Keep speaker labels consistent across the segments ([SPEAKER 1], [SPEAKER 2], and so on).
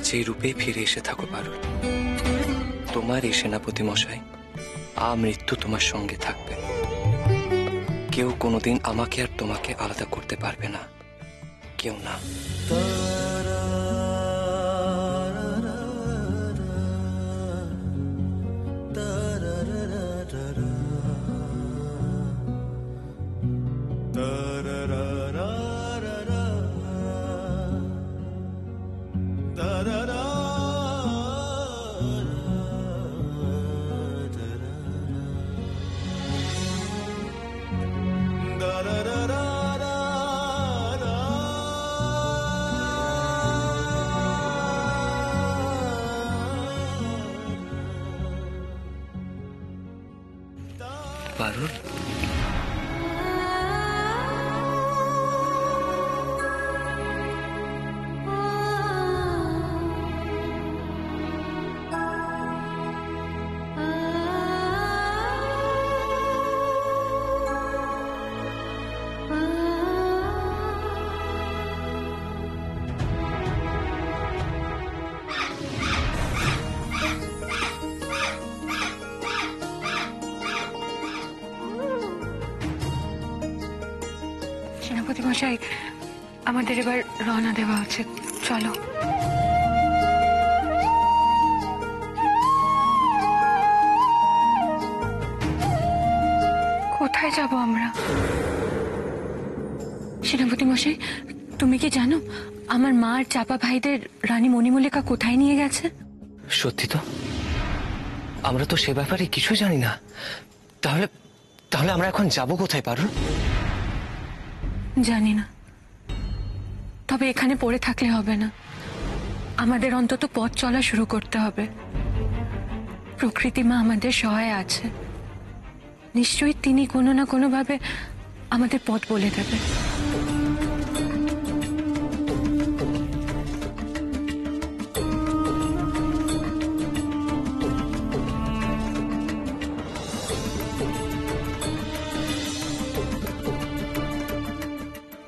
[SPEAKER 1] যে রূপে ফিরে এসে থাকো পারো, তোমার এই সেনাপতি মশাই আমৃত্যু তোমার সঙ্গে থাকবে। কেউ কোনোদিন আমাকে আর তোমাকে আলাদা করতে পারবে না, কেউ না। পারুল,
[SPEAKER 2] সেনাপতি মশাই, আমাদের এবার রওনা দেওয়া উচিত। চলো। কোথায় যাব আমরা? সেনাপতি মশাই, তুমি কি জানো আমার মা আর চাপা ভাইদের রানী মণিমল্লিকা কোথায় নিয়ে গেছে?
[SPEAKER 1] সত্যি তো? আমরা তো সে ব্যাপারে কিছু জানি না। তাহলে তাহলে আমরা এখন যাব কোথায় পারুল?
[SPEAKER 2] জানি না, তবে এখানে পড়ে থাকলে হবে না। আমাদের অন্তত পথ চলা শুরু করতে হবে। প্রকৃতি মা আমাদের সহায় আছে, নিশ্চয়ই তিনি কোনো না কোনো ভাবে আমাদের পথ বলে দেবে।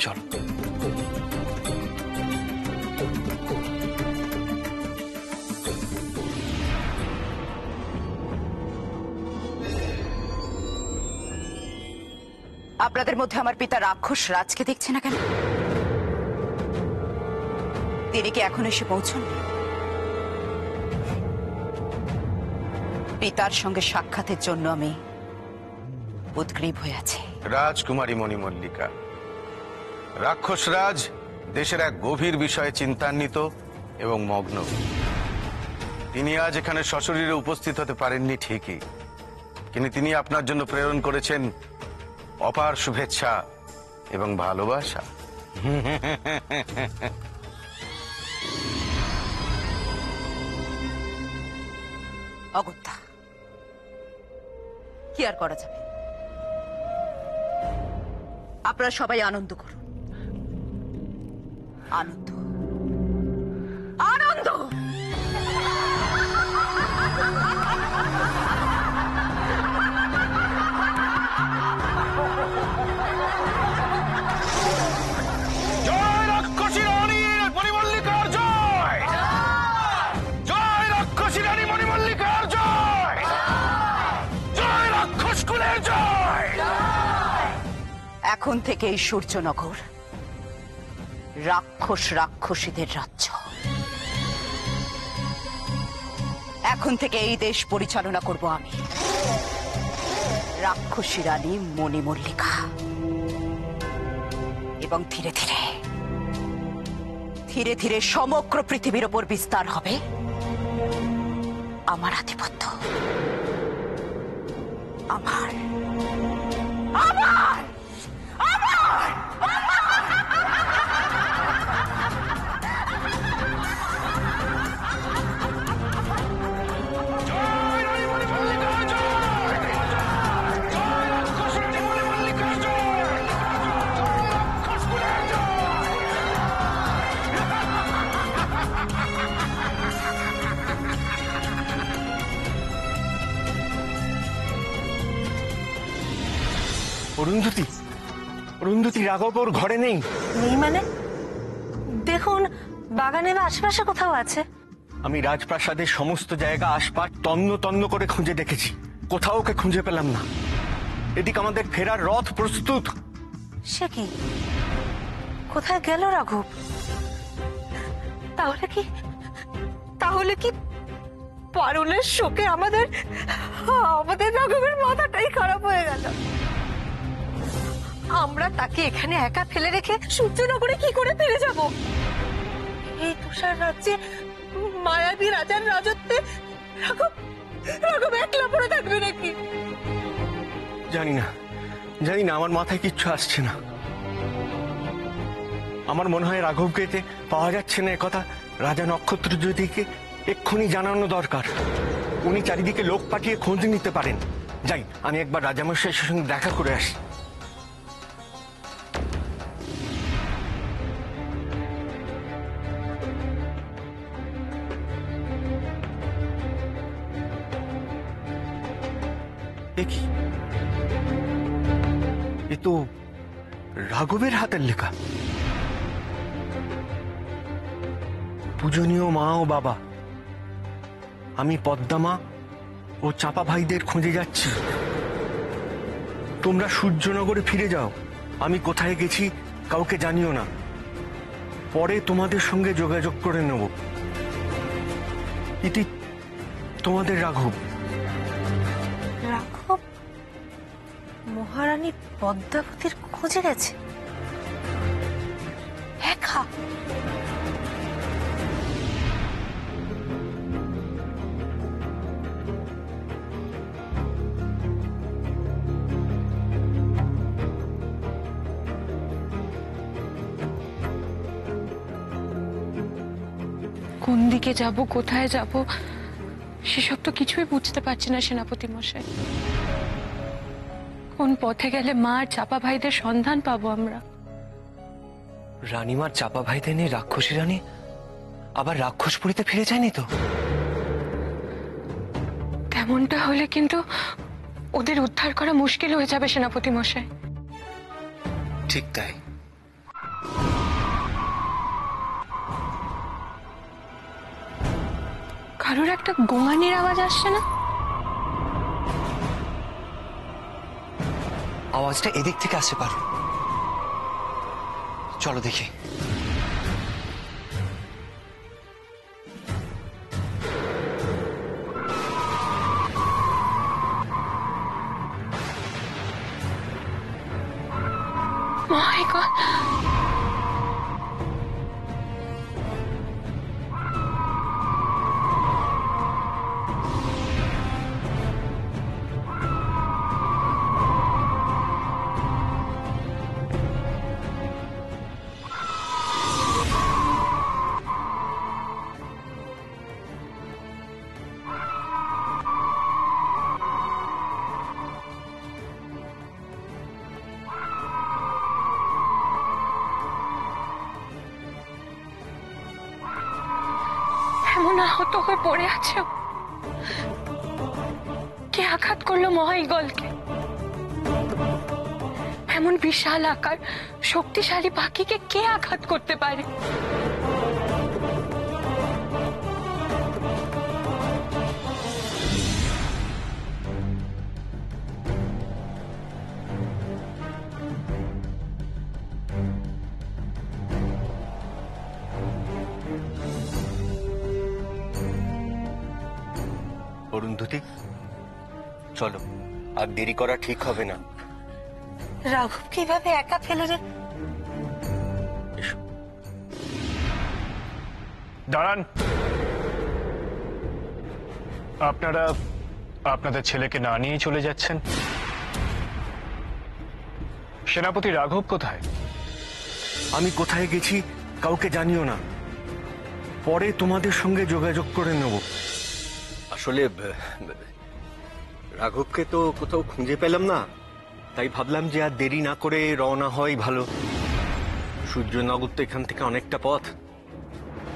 [SPEAKER 1] চলো।
[SPEAKER 3] আপনাদের মধ্যে আমার পিতা রাক্ষস রাজকে দেখছে না কেন? তিনি কি এখন এসে পৌঁছন? পিতার সঙ্গে সাক্ষাতের জন্য আমি উদ্গ্রীব হয়ে আছি।
[SPEAKER 4] রাজকুমারী মণিমল্লিকা, রাক্ষসরাজ দেশের এক গভীর বিষয়ে চিন্তান্বিত এবং মগ্ন। তিনি আজ এখানে সশরীরে উপস্থিত হতে পারেননি ঠিকই, কিন্তু তিনি আপনার জন্য প্রেরণ করেছেন অপার শুভেচ্ছা এবং ভালোবাসা।
[SPEAKER 3] অগত্যা কি আর করা যাবে? আপনারা সবাই আনন্দ করুন। আনন্দ, আনন্দ।
[SPEAKER 4] জয় রাক্ষসী রানী মণিমল্লিকার জয়! জয় রাক্ষসী রানী মণিমল্লিকার জয়! জয় রাক্ষস কুলের জয়!
[SPEAKER 3] এখন থেকে এই সূর্যনগর রাক্ষস রাক্ষসীদের রাজ্য। এখন থেকে এই দেশ পরিচালনা করব আমি, রাক্ষসী রানী মণিমল্লিকা। এবং ধীরে ধীরে ধীরে ধীরে সমগ্র পৃথিবীর ওপর বিস্তার হবে আমার আধিপত্য। আমার আমার আমার
[SPEAKER 4] জয় রানী মণিমল্লিকার জয়! জয় রাক্ষস রানী মণিমল্লিকার জয়! জয় রাক্ষস কুলের জয়!
[SPEAKER 5] অরুন্ধতী, অরুন্ধতী, রাঘব ওর ঘরে নেই।
[SPEAKER 6] নেই মানে? দেখুন, বাগানে বা আশেপাশে কোথাও আছে।
[SPEAKER 5] আমি রাজপ্রাসাদের সমস্ত জায়গা আশপাশ তন্ন তন্ন করে খুঁজে দেখেছি, কোথাও ওকে খুঁজে পেলাম না। এদিকে আমাদের ফেরার রথ প্রস্তুত।
[SPEAKER 3] সে কি, কোথায় গেল রাঘব? তাহলে কি পারুলের শোকে আমাদের রাঘবের মাথাটাই খারাপ হয়ে গেল। আমরা তাকে এখানে একা ফেলে রেখে সূর্যনগরে কি করে ফিরে যাব? এই তুষার রাজ্যে মায়াবী রাজার রাজত্বে রাঘব একলা পড়ে থাকবে নাকি?
[SPEAKER 5] জানি না, আমার মাথায় কিচ্ছু আসছে না। আমার মনে হয় রাঘবকে যে পাওয়া যাচ্ছে না একথা রাজা নক্ষত্রজ্যোতিকে এক্ষুনি জানানো দরকার। উনি চারিদিকে লোক পাঠিয়ে খোঁজ নিতে পারেন। যাই, আমি একবার রাজামশাইয়ের সঙ্গে দেখা করে আসি। দেখি, এ তো রাঘবের হাতের লেখা। পূজনীয় মা ও বাবা, আমি পদ্মামা ও চাপা ভাইদের খোঁজে যাচ্ছি। তোমরা সূর্যনগরে ফিরে যাও। আমি কোথায় গেছি কাউকে জানিও না। পরে তোমাদের সঙ্গে যোগাযোগ করে নেব। ইতি তোমাদের রাঘব।
[SPEAKER 3] রাঘব মহারানী পদ্মাবতীর খোঁজে গেছে একা?
[SPEAKER 2] কোন দিকে যাব, কোথায় যাব, সেসব তো কিছুই বুঝতে পারছি না সেনাপতি মশাই। কোন পথে গেলে মা আর চাপা ভাইদের সন্ধান পাবো আমরা?
[SPEAKER 1] রানীমার চাপা ভাইদের নিয়ে রাক্ষসী রানী আবার রাক্ষসপুরীতে ফিরে যায়নি তো?
[SPEAKER 2] তেমনটা হলে কিন্তু ওদের উদ্ধার করা মুশকিল হয়ে যাবে সেনাপতি মশাই।
[SPEAKER 1] ঠিক তাই।
[SPEAKER 2] কারোর একটা গোঙানির আওয়াজ আসছে না?
[SPEAKER 1] আওয়াজটা এদিক থেকে আসতে পারো, চলো দেখি।
[SPEAKER 2] My God! এমন আহত হয়ে পড়ে আছে ও। কে আঘাত করলো মহাইগলকে? এমন বিশাল আকার শক্তিশালী পাখিকে কে আঘাত করতে পারে?
[SPEAKER 5] অরুন্ধতী, চলো, আর দেরি করা ঠিক হবে না।
[SPEAKER 3] রাঘব কিভাবে একা ফেলে রে?
[SPEAKER 5] এসো। দাঁড়ান।
[SPEAKER 6] আপনারা আপনাদের ছেলেকে না নিয়ে চলে যাচ্ছেন? সেনাপতি রাঘব কোথায়?
[SPEAKER 5] আমি কোথায় গেছি কাউকে জানিও না। পরে তোমাদের সঙ্গে যোগাযোগ করে নেব। আসলে রাঘবকে তো কোথাও খুঁজে পেলাম না, তাই ভাবলাম যে আর দেরি না করে রওনা হয় ভালো। সূর্যনগর তো এখান থেকে অনেকটা পথ।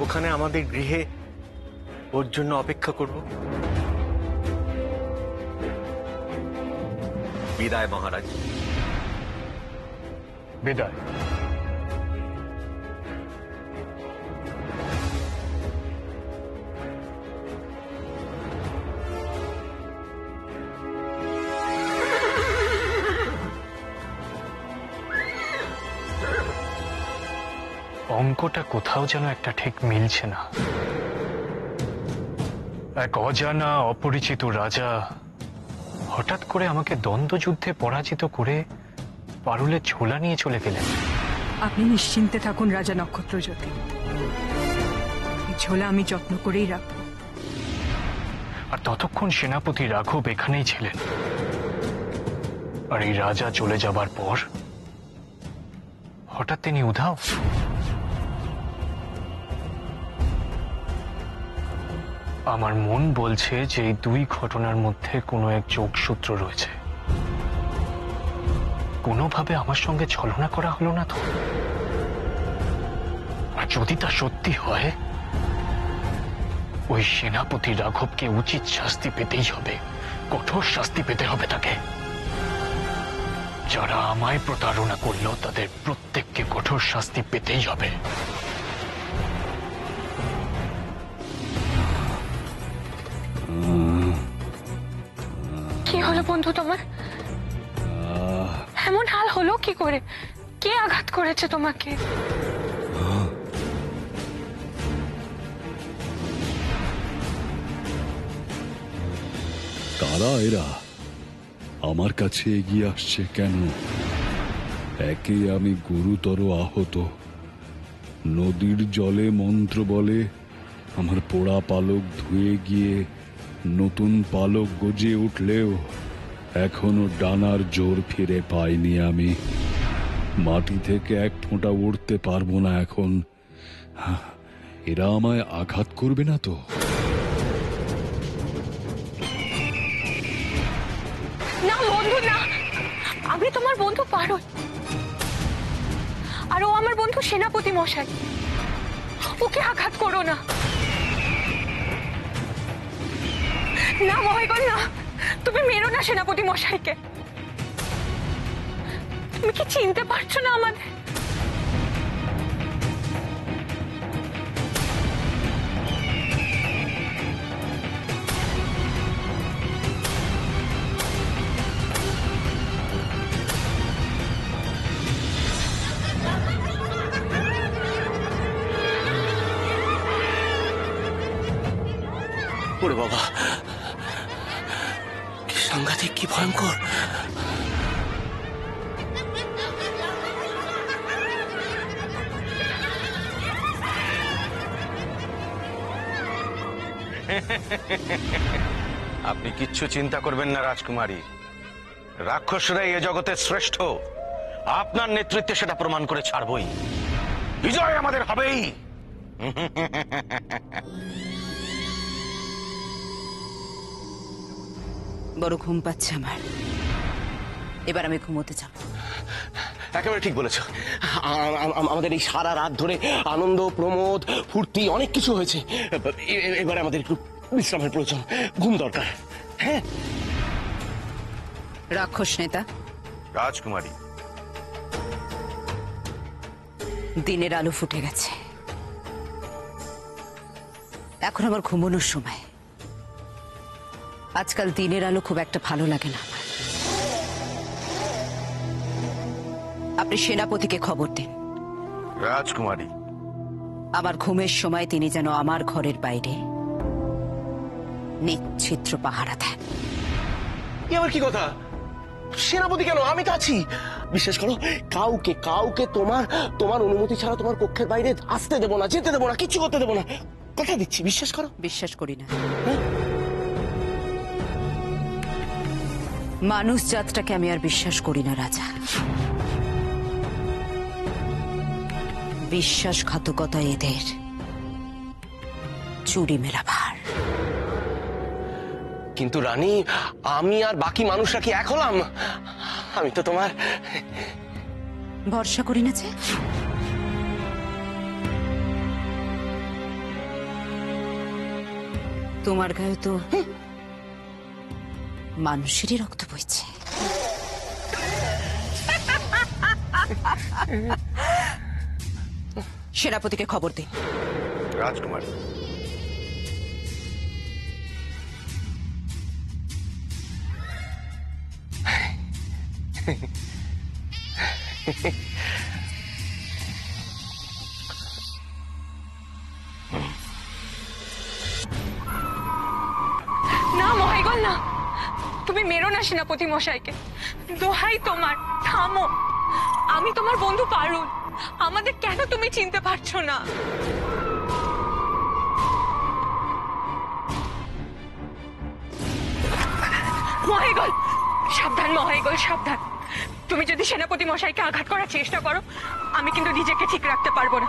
[SPEAKER 5] ওখানে আমাদের গৃহে ওর জন্য অপেক্ষা করব। বিদায় মহারাজ।
[SPEAKER 6] বিদায়। অঙ্কটা কোথাও যেন একটা ঠিক মিলছে না। এক অজানা অপরিচিত রাজা হঠাৎ করে আমাকে দ্বন্দ্বযুদ্ধে পরাজিত করে পারুলে ঝোলা নিয়ে চলে গেলেন।
[SPEAKER 7] আপনি নিশ্চিন্তে থাকুন রাজা নক্ষত্রজ্যোতি, এই ঝোলা আমি যত্ন করেই রাখবো।
[SPEAKER 6] আর ততক্ষণ সেনাপতি রাঘব এখানেই ছিলেন। আর এই রাজা চলে যাবার পর হঠাৎ তিনি উধাও। আমার মন বলছে যে এই দুই ঘটনার মধ্যে কোনো এক যোগসূত্র রয়েছে। কোনোভাবে আমার সঙ্গে ছলনা করা হলো না তো? আর যদি তা সত্যি হয়, ওই সেনাপতি রাঘবকে উচিত শাস্তি পেতেই হবে, কঠোর শাস্তি পেতে হবে তাকে। যারা আমায় প্রতারণা করলো তাদের প্রত্যেককে কঠোর শাস্তি পেতেই হবে।
[SPEAKER 2] কি হলো বন্ধু তোমার? এমন হাল হলো কি করে? কে আঘাত করেছে তোমাকে?
[SPEAKER 8] কারা এরা আমার কাছে এগিয়ে আসছে কেন? একে আমি গুরুতর আহত। নদীর জলে মন্ত্র বলে আমার পোড়া পালক ধুয়ে গিয়ে নতুন পালক গজিয়ে উঠলেও এখনো ডানার জোর ফিরে পাইনি আমি। মাটি থেকে এক ফোঁটা উঠতে পারবো না এখন। এরা আমায় আঘাত করবে না তো?
[SPEAKER 2] না বন্ধু না, আমি তোমার বন্ধু পারুল, আর ও আমার বন্ধু সেনাপতি মশাই। ওকে আঘাত করো না। না মহাইগণ না, তুমি মেরো না সেনাপতি মশাইকে। তুমি কি চিনতে পারছো না আমাদের?
[SPEAKER 1] ওরে বাবা, কি সাংঘাতিক, কি ভয়ঙ্কর!
[SPEAKER 4] আপনি কিচ্ছু চিন্তা করবেন না রাজকুমারী। রাক্ষসরাই এ জগতের শ্রেষ্ঠ। আপনার নেতৃত্বে সেটা প্রমাণ করে ছাড়বই। বিজয় আমাদের হবেই।
[SPEAKER 9] বড় ঘুম পাচ্ছে আমার, এবার আমি ঘুমোতে যাব।
[SPEAKER 10] একেবারে ঠিক বলেছ। আমাদের এই সারা রাত ধরে আনন্দ, প্রমোদ, ফুর্তি অনেক কিছু হয়েছে। এবারে আমাদের একটু বিশ্রামের প্রয়োজন, ঘুম দরকার। হ্যাঁ
[SPEAKER 9] রাক্ষস নেতা,
[SPEAKER 4] রাজকুমারী,
[SPEAKER 9] দিনের আলো ফুটে গেছে, এখন আমার ঘুমানোর সময়। আজকাল দিনের আলো খুব একটা ভালো লাগে না আমার। আপনি সেনাপতিকে খবর দিন
[SPEAKER 4] রাজকুমারী,
[SPEAKER 9] আমার ঘুমের সময় তিনি যেন আমার ঘরের বাইরে নিচ্ছিদ্র পাহারা দেন।
[SPEAKER 10] এ আবার কি কথা? সেনাপতি কেন? আমি তো আছি। বিশ্বাস করো, কাউকে কাউকে তোমার অনুমতি ছাড়া তোমার কক্ষের বাইরে আসতে দেবো না, যেতে দেবো না, কিচ্ছু করতে দেবো না। কথা দিচ্ছি, বিশ্বাস করো।
[SPEAKER 9] বিশ্বাস করি না। মানুষ জাতটাকে আমি আর বিশ্বাস করি না রাজা। বিশ্বাসঘাতকতা এদের চুরি মেলা ভার।
[SPEAKER 10] কিন্তু রানী, আমি আর বাকি মানুষরা কি এক হলাম? আমি তো তোমার
[SPEAKER 9] ভরসা করি না যে। তোমার গায়ে তো মানুষেরই রক্ত বইছে। সেনাপতিকে খবর দিন।
[SPEAKER 4] রাজকুমারী,
[SPEAKER 2] তুমি মেরো না সেনাপতি মশাইকে, দোহাই তোমার, থামো। আমি তোমার বন্ধু পারুল, আমাদের কেন তুমি চিনতে পারছো না? মহাইগল, সাবধান মহাইগল, সাবধান। তুমি যদি সেনাপতি মশাইকে আঘাত করার চেষ্টা করো, আমি কিন্তু নিজেকে ঠিক রাখতে পারবো না।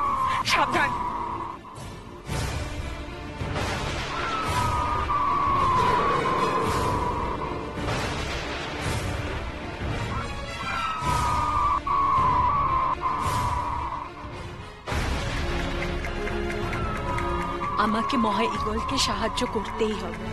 [SPEAKER 2] সাবধান। আমাকে মহাইগলকে সাহায্য করতেই হবে।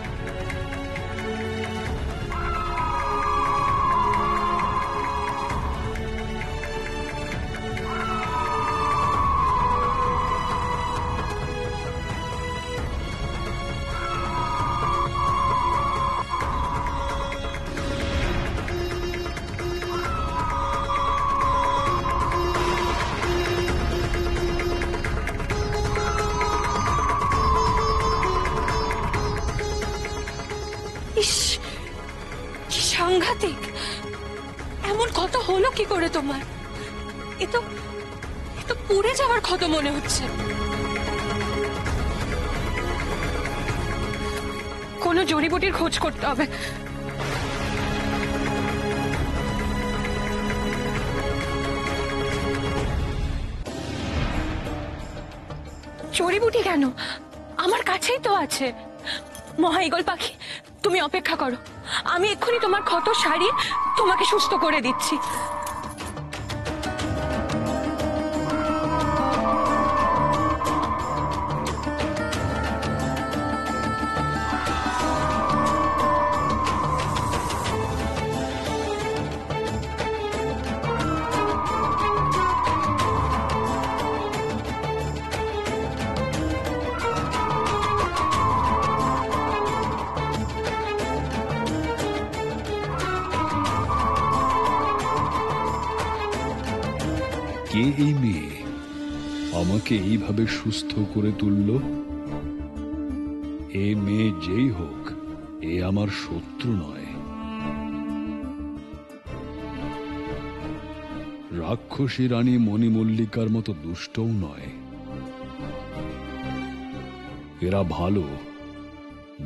[SPEAKER 2] ইস, কি সাংঘাতিক! এমন ক্ষত হলো কি করে তোমার? এ তো পুড়ে যাওয়ার ক্ষত মনে হচ্ছে। কোনো জড়িবুটির খোঁজ করতে হবে। জড়িবুটি কেন? আমার কাছেই তো আছে। মহাইগল পাখি, তুমি অপেক্ষা করো, আমি এক্ষুনি তোমার ক্ষত সারিয়ে তোমাকে সুস্থ করে দিচ্ছি।
[SPEAKER 8] কে এই মেয়ে আমাকে এইভাবে সুস্থ করে তুলল? এ মেয়ে যেই হোক, এ আমার শত্রু নয়, রাক্ষসী রানী মণিমল্লিকার মতো দুষ্টও নয়। এরা ভালো,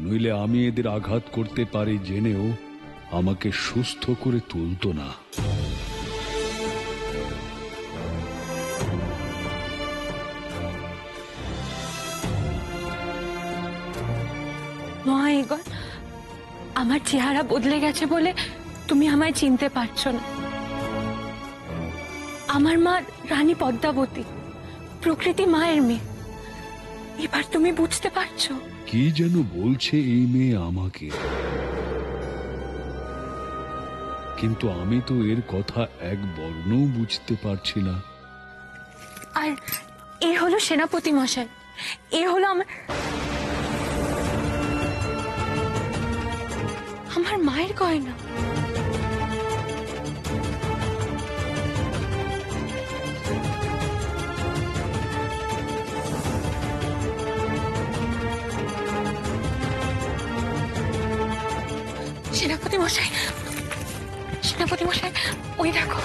[SPEAKER 8] নইলে আমি এদের আঘাত করতে পারি জেনেও আমাকে সুস্থ করে তুলতো না।
[SPEAKER 2] মহাইগল, আমার চেহারা বদলে গেছে বলে তুমি আমায় চিনতে পারছো না। আমার মা রানী পদ্মাবতী, প্রকৃতি মায়ের মেয়ে। এবার তুমি বুঝতে পারছো?
[SPEAKER 8] কি যেন বলছে এই মেয়ে আমাকে, কিন্তু আমি তো এর কথা এক বর্ণও বুঝতে পারছি না।
[SPEAKER 2] আর এ হলো সেনাপতি মশাই, এ হলো আমার মায়ের গয়না। সেনাপতি মশাই, সেনাপতি মশাই, ওই দেখো।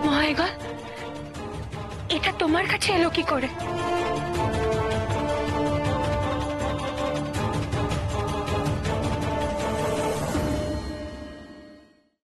[SPEAKER 2] মহাইগল, এটা তোমার কাছে এলো কি করে?